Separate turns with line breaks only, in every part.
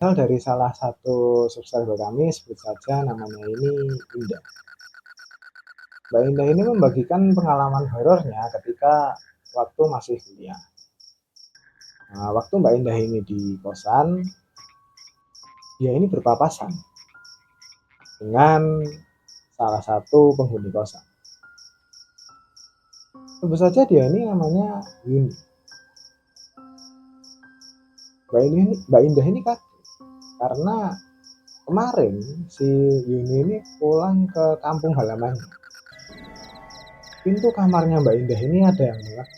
Berasal dari salah satu subscriber kami, sebut saja namanya ini Indah. Mbak Indah ini membagikan pengalaman horornya ketika waktu masih kuliah. Nah, waktu Mbak Indah ini di kosan, dia ini berpapasan dengan salah satu penghuni kosan. Sebut saja dia ini namanya Yuni. Mbak Indah ini kaget karena kemarin si Yuni ini pulang ke kampung halamannya. Pintu kamarnya Mbak Indah ini ada yang meledak.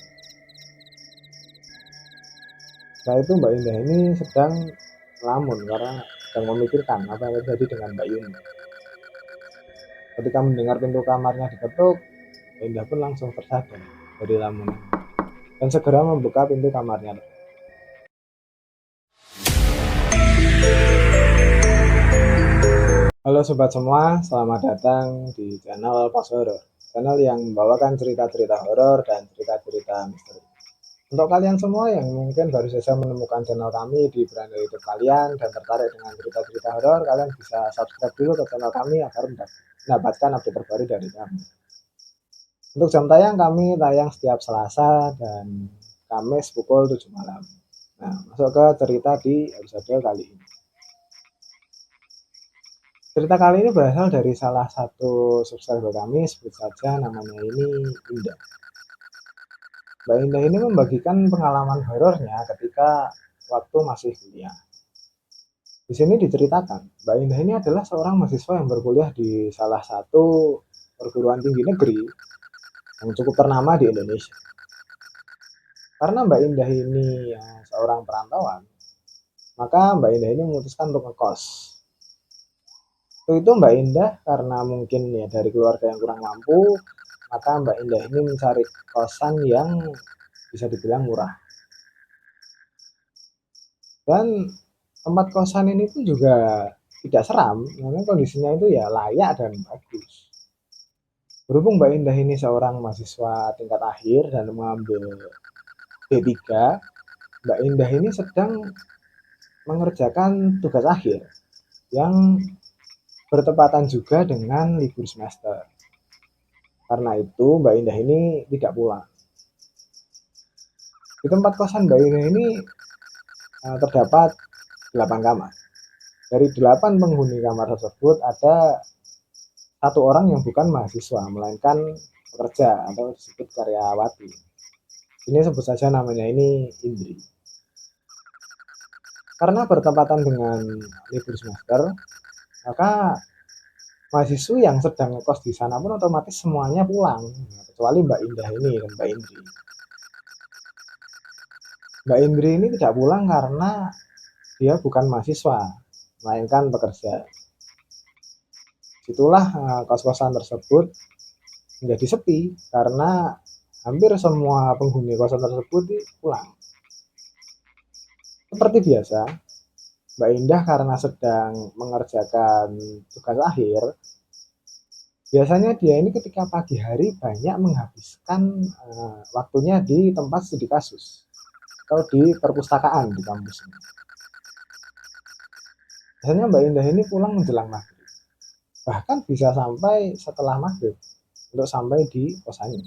Setelah itu Mbak Indah ini sedang melamun karena sedang memikirkan apa yang terjadi dengan Mbak Yuni. Ketika mendengar pintu kamarnya diketuk, Mbak Indah pun langsung tersadar dari lamunan dan segera membuka pintu kamarnya. Halo sobat semua, selamat datang di channel Pos Horor, channel yang membawakan cerita-cerita horor dan cerita-cerita misteri. Untuk kalian semua yang mungkin baru saja menemukan channel kami di beranda YouTube kalian dan tertarik dengan cerita-cerita horor, kalian bisa subscribe dulu ke channel kami agar mendapatkan update terbaru dari kami. Untuk jam tayang, kami tayang setiap Selasa dan Kamis pukul 7 malam. Nah, masuk ke cerita di episode kali ini. Cerita kali ini berasal dari salah satu subscriber kami, sebut saja namanya ini Indah. Mbak Indah ini membagikan pengalaman horornya ketika waktu masih kuliah. Di sini diceritakan, Mbak Indah ini adalah seorang mahasiswa yang berkuliah di salah satu perguruan tinggi negeri yang cukup ternama di Indonesia. Karena Mbak Indah ini seorang perantauan, maka Mbak Indah ini memutuskan untuk ngekos. Itu Mbak Indah karena mungkin ya dari keluarga yang kurang mampu, maka Mbak Indah ini mencari kosan yang bisa dibilang murah. Dan tempat kosan ini pun juga tidak seram, karena kondisinya itu ya layak dan bagus. Berhubung Mbak Indah ini seorang mahasiswa tingkat akhir dan mengambil D3, Mbak Indah ini sedang mengerjakan tugas akhir yang bertepatan juga dengan libur semester. Karena itu Mbak Indah ini tidak pulang. Di tempat kosan Mbak Indah ini terdapat 8 kamar. Dari 8 penghuni kamar tersebut ada satu orang yang bukan mahasiswa, melainkan pekerja atau disebut karyawati. Ini sebut saja namanya ini Indri. Karena bertepatan dengan libur semester, maka mahasiswa yang sedang ngekos di sana pun otomatis semuanya pulang, kecuali Mbak Indah ini dan Mbak Indri. Mbak Indri ini tidak pulang karena dia bukan mahasiswa, melainkan pekerja. Itulah kos-kosan tersebut menjadi sepi karena hampir semua penghuni kosan tersebut pulang. Seperti biasa, Mbak Indah karena sedang mengerjakan tugas akhir, biasanya dia ini ketika pagi hari banyak menghabiskan waktunya di tempat studi kasus atau di perpustakaan di kampus ini. Biasanya Mbak Indah ini pulang menjelang maghrib, bahkan bisa sampai setelah maghrib untuk sampai di kosannya.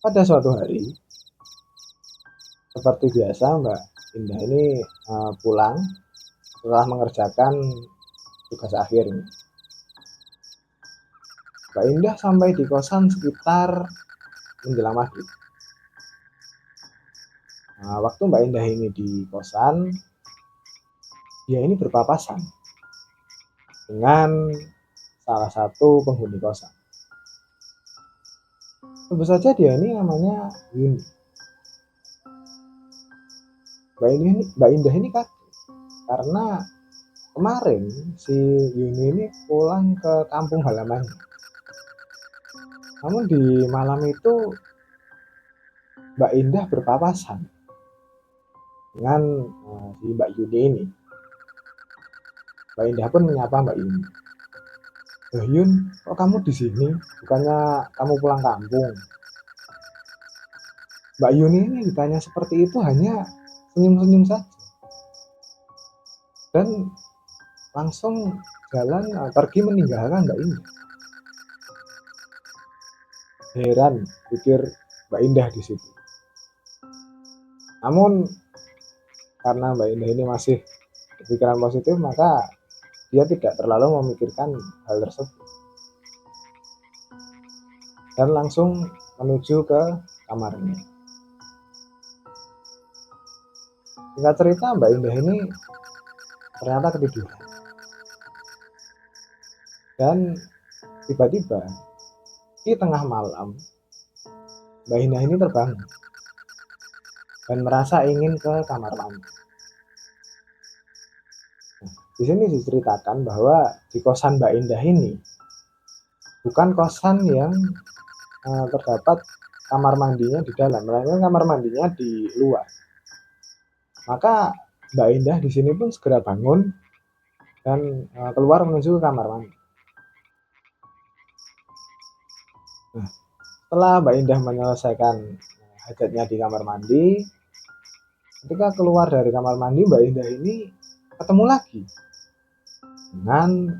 Pada suatu hari, seperti biasa Mbak Indah ini pulang setelah mengerjakan tugas akhirnya. Mbak Indah sampai di kosan sekitar menjelang maghrib. Nah, waktu Mbak Indah ini di kosan, dia ini berpapasan dengan salah satu penghuni kosan. Sebut saja dia ini namanya Yuni. Mbak Indah ini kaget karena kemarin si Yuni ini pulang ke kampung halamannya. Namun di malam itu Mbak Indah berpapasan dengan si Mbak Yuni ini. Mbak Indah pun menyapa Mbak Yuni. Yun, kok kamu di sini? Bukannya kamu pulang kampung? Mbak Yuni ini ditanya seperti itu hanya senyum-senyum saja. dan langsung pergi meninggalkan Mbak Indah. Heran pikir Mbak Indah di situ. Namun karena Mbak Indah ini masih berpikiran positif, maka dia tidak terlalu memikirkan hal tersebut dan langsung menuju ke kamarnya. Singkat cerita, Mbak Indah ini ternyata ketiduran. Dan tiba-tiba di tengah malam, Mbak Indah ini terbangun dan merasa ingin ke kamar mandi. Di sini diceritakan bahwa di kosan Mbak Indah ini bukan kosan yang terdapat kamar mandinya di dalam, melainkan kamar mandinya di luar. Maka Mbak Indah di sini pun segera bangun dan keluar menuju ke kamar mandi. Nah, setelah Mbak Indah menyelesaikan hajatnya di kamar mandi, ketika keluar dari kamar mandi, Mbak Indah ini ketemu lagi dengan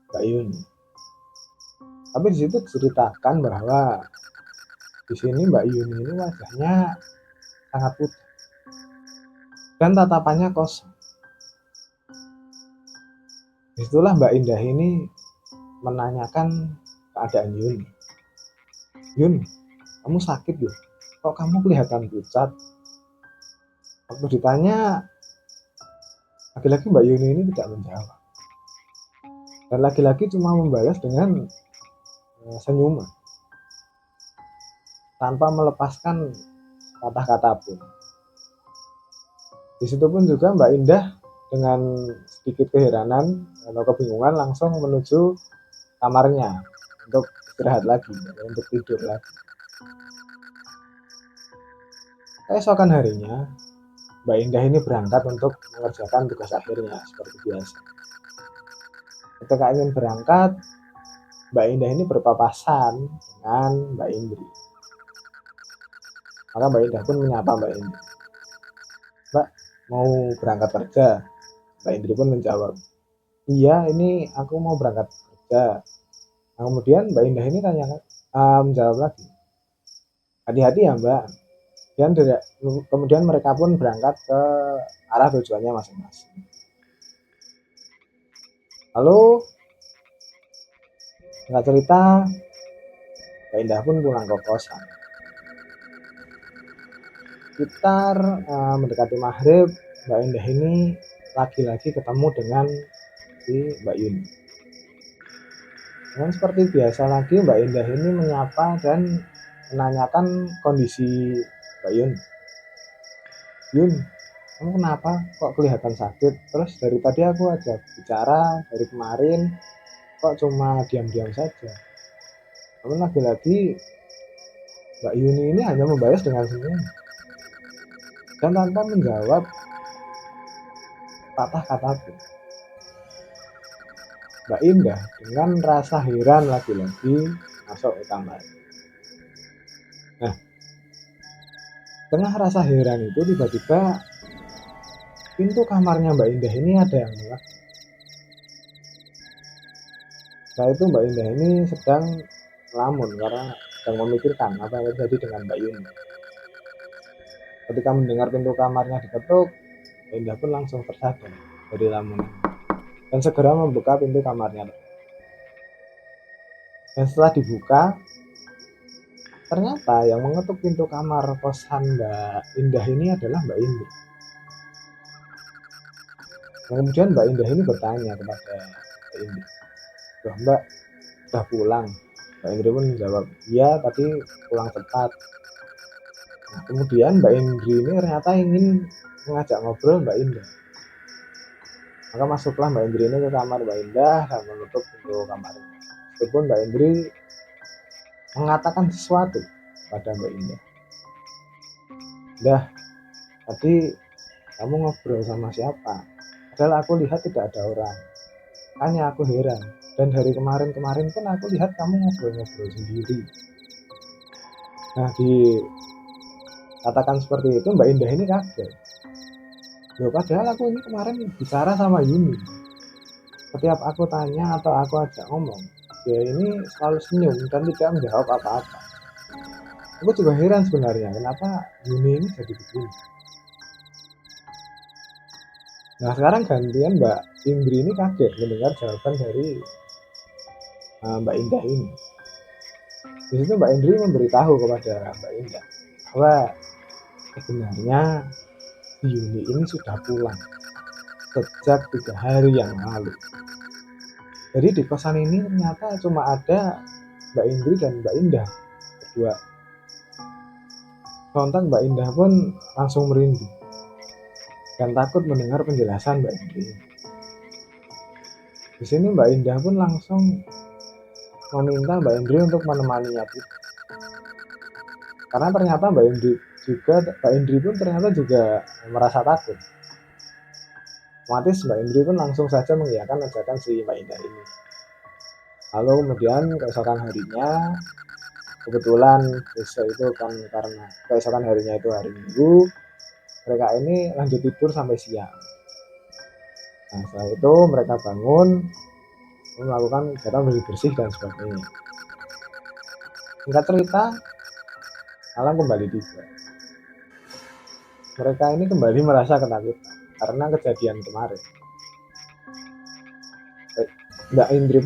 Mbak Yuni. Tapi di situ diceritakan bahwa di sini Mbak Yuni ini wajahnya sangat putih dan tatapannya kosong. Disitulah Mbak Indah ini menanyakan keadaan Yuni. Yun, kamu sakit ya? Kok kamu kelihatan pucat? Waktu ditanya, laki-laki Mbak Yuni ini tidak menjawab. Dan laki-laki cuma membalas dengan senyuman tanpa melepaskan kata-kata pun. Di situ pun juga Mbak Indah dengan sedikit keheranan atau kebingungan langsung menuju kamarnya untuk istirahat lagi, untuk tidur lagi. Keesokan harinya, Mbak Indah ini berangkat untuk mengerjakan tugas akhirnya seperti biasa. Ketika ingin berangkat, Mbak Indah ini berpapasan dengan Mbak Indri. Maka Mbak Indah pun menyapa Mbak Indri. Mbak, mau berangkat kerja? Mbak Indri pun menjawab, iya ini aku mau berangkat kerja. Nah, kemudian Mbak Indah ini menjawab lagi, hati-hati ya Mbak. Dan kemudian mereka pun berangkat ke arah tujuannya masing-masing. Lalu singkat cerita, Mbak Indah pun pulang ke kosan. Sekitar mendekati maghrib, Mbak Indah ini lagi-lagi ketemu dengan si Mbak Yuni. Dan seperti biasa lagi, Mbak Indah ini menyapa dan menanyakan kondisi Mbak Yun. Yun, kamu kenapa kok kelihatan sakit? Terus dari tadi aku ajak bicara dari kemarin, kok cuma diam-diam saja? Namun lagi-lagi Mbak Yuni ini hanya membalas dengan senyum dan tanpa menjawab patah kata pun. Mbak Indah dengan rasa heran lagi-lagi masuk ke kamar. Nah, tengah rasa heran itu tiba-tiba pintu kamarnya Mbak Indah ini ada yang mengetuk. Setelah itu Mbak Indah ini sedang melamun karena sedang memikirkan apa yang terjadi dengan Mbak Yuni. Ketika mendengar pintu kamarnya diketuk, Mbak Indah pun langsung tersadar dari lamunan dan segera membuka pintu kamarnya. Dan setelah dibuka, ternyata yang mengetuk pintu kamar kosan Mbak Indah ini adalah Mbak Indri. Kemudian Mbak Indah ini bertanya kepada Mbak Indri, loh Mbak, sudah pulang? Mbak Indri pun menjawab, iya tadi pulang cepat. Nah, kemudian Mbak Indri ini ternyata ingin mengajak ngobrol Mbak Indah. Maka masuklah Mbak Indri ini ke kamar Mbak Indah dan menutup pintu kamarnya. Meskipun Mbak Indri mengatakan sesuatu pada Mbak Indah. Dah, tadi kamu ngobrol sama siapa? Padahal aku lihat tidak ada orang. Hanya aku heran. Dan dari kemarin-kemarin pun aku lihat kamu ngobrol-ngobrol sendiri. Nah, dikatakan seperti itu Mbak Indah ini kaget. Loh, padahal aku ini kemarin bicara sama Yuni. Setiap aku tanya atau aku ajak ngomong, dia ini selalu senyum dan tidak menjawab apa-apa. Aku juga heran sebenarnya kenapa Yuni ini jadi begini. Nah, sekarang gantian Mbak Indri ini kaget mendengar jawaban dari Mbak Indah ini. Di situ Mbak Indri memberitahu kepada Mbak Indah bahwa sebenarnya Yuni ini sudah pulang sejak 3 hari yang lalu. Jadi di kosan ini ternyata cuma ada Mbak Indri dan Mbak Indah berdua. Sontak Mbak Indah pun langsung merinding dan takut mendengar penjelasan Mbak Indri. Di sini Mbak Indah pun langsung meminta Mbak Indri untuk menemaninya pulang. Karena ternyata Mbak Indri pun ternyata juga merasa takut. Otomatis Mbak Indri pun langsung saja mengiyakan ajakan si Mbak Indah ini. Lalu kemudian keesokan harinya, kebetulan besok itu kan karena keesokan harinya itu hari Minggu, mereka ini lanjut tidur sampai siang. Nah, setelah itu mereka bangun melakukan kegiatan bersih-bersih dan sebagainya. Singkat cerita, malam kembali tiba. Mereka ini kembali merasa ketakutan karena kejadian kemarin. Mbak Indri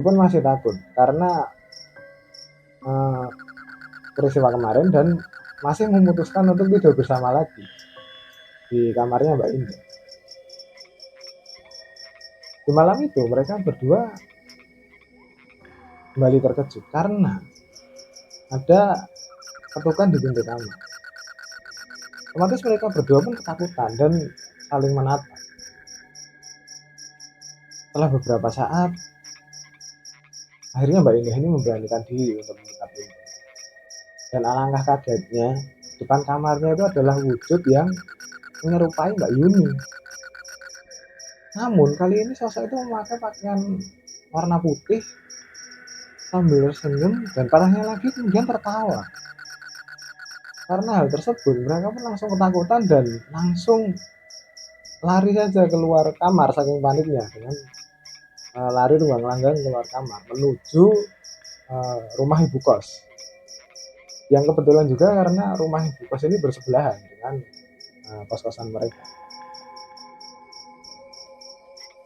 pun masih takut karena peristiwa kemarin dan masih memutuskan untuk tidur bersama lagi di kamarnya Mbak Indri. Di malam itu mereka berdua kembali terkejut karena ada ketukan di pintu kamar. Otomatis mereka berdua pun ketakutan dan saling menatap. Setelah beberapa saat, akhirnya Mbak Indah ini memberanikan diri untuk membuka pintu. Dan alangkah kagetnya, depan kamarnya itu adalah wujud yang menyerupai Mbak Yuni. Namun kali ini sosok itu memakai pakaian warna putih sambil senyum dan parahnya lagi kemudian tertawa. Karena hal tersebut mereka pun langsung ketakutan dan langsung lari saja keluar kamar saking paniknya dengan lari ruang langgang keluar kamar menuju rumah ibu kos. Yang kebetulan juga karena rumah ibu kos ini bersebelahan dengan kos-kosan mereka.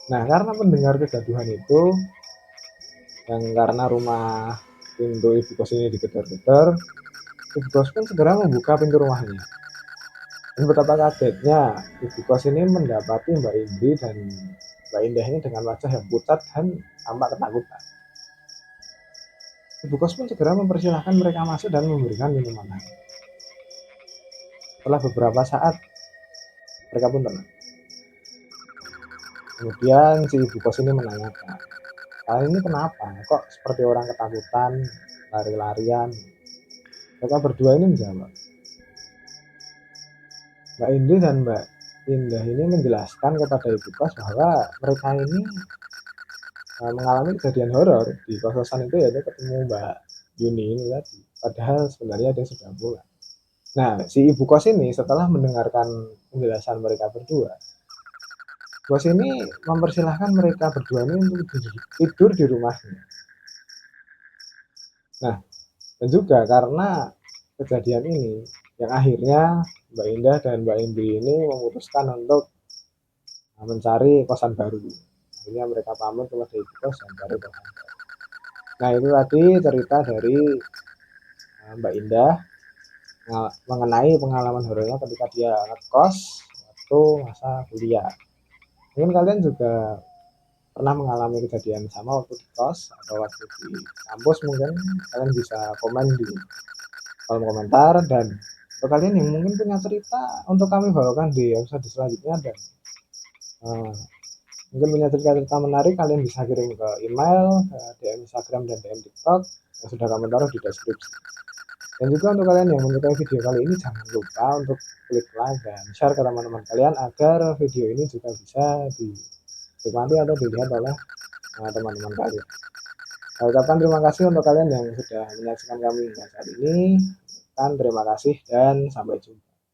Nah, karena mendengar kegaduhan itu, yang karena rumah pintu ibu kos ini digedor-gedor, ibu kos pun segera membuka pintu rumahnya. Dan betapa kagetnya ibu kos ini mendapati Mbak Indri dan Mbak Indah ini dengan wajah yang pucat dan tampak ketakutan. Ibu kos pun segera mempersilahkan mereka masuk dan memberikan minuman hangat. Setelah beberapa saat, mereka pun tenang. Kemudian si ibu kos ini menanyakan, kali ini kenapa? Kok seperti orang ketakutan, lari-larian? Mereka berdua ini menjawab. Mbak Indri dan Mbak Indah ini menjelaskan kepada ibu kos bahwa mereka ini mengalami kejadian horor di kos-kosan itu, yaitu ketemu Mbak Yuni ini tadi. Padahal sebenarnya dia sudah pulang. Nah, si ibu kos ini setelah mendengarkan penjelasan mereka berdua, bos ini mempersilahkan mereka berdua ini untuk tidur di rumahnya. Nah, dan juga karena kejadian ini, yang akhirnya Mbak Indah dan Mbak Indri ini memutuskan untuk mencari kosan baru. Akhirnya mereka pamit kepada ibu kos dan cari kosan baru. Nah, itu tadi cerita dari Mbak Indah mengenai pengalaman horornya ketika dia ngekos waktu masa kuliah. Mungkin kalian juga pernah mengalami kejadian sama waktu di kos atau waktu di kampus, mungkin kalian bisa komen di kolom komentar. Dan untuk kalian yang mungkin punya cerita untuk kami bawakan di episode selanjutnya dan mungkin punya cerita-cerita menarik, kalian bisa kirim ke email, ke DM Instagram dan DM TikTok yang sudah kami taruh di deskripsi. Dan juga untuk kalian yang menyukai video kali ini, jangan lupa untuk klik like dan share ke teman-teman kalian agar video ini juga bisa dinikmati atau dilihat oleh teman-teman kalian. Saya ucapkan terima kasih untuk kalian yang sudah menyaksikan kami hingga saat ini. Dan terima kasih dan sampai jumpa.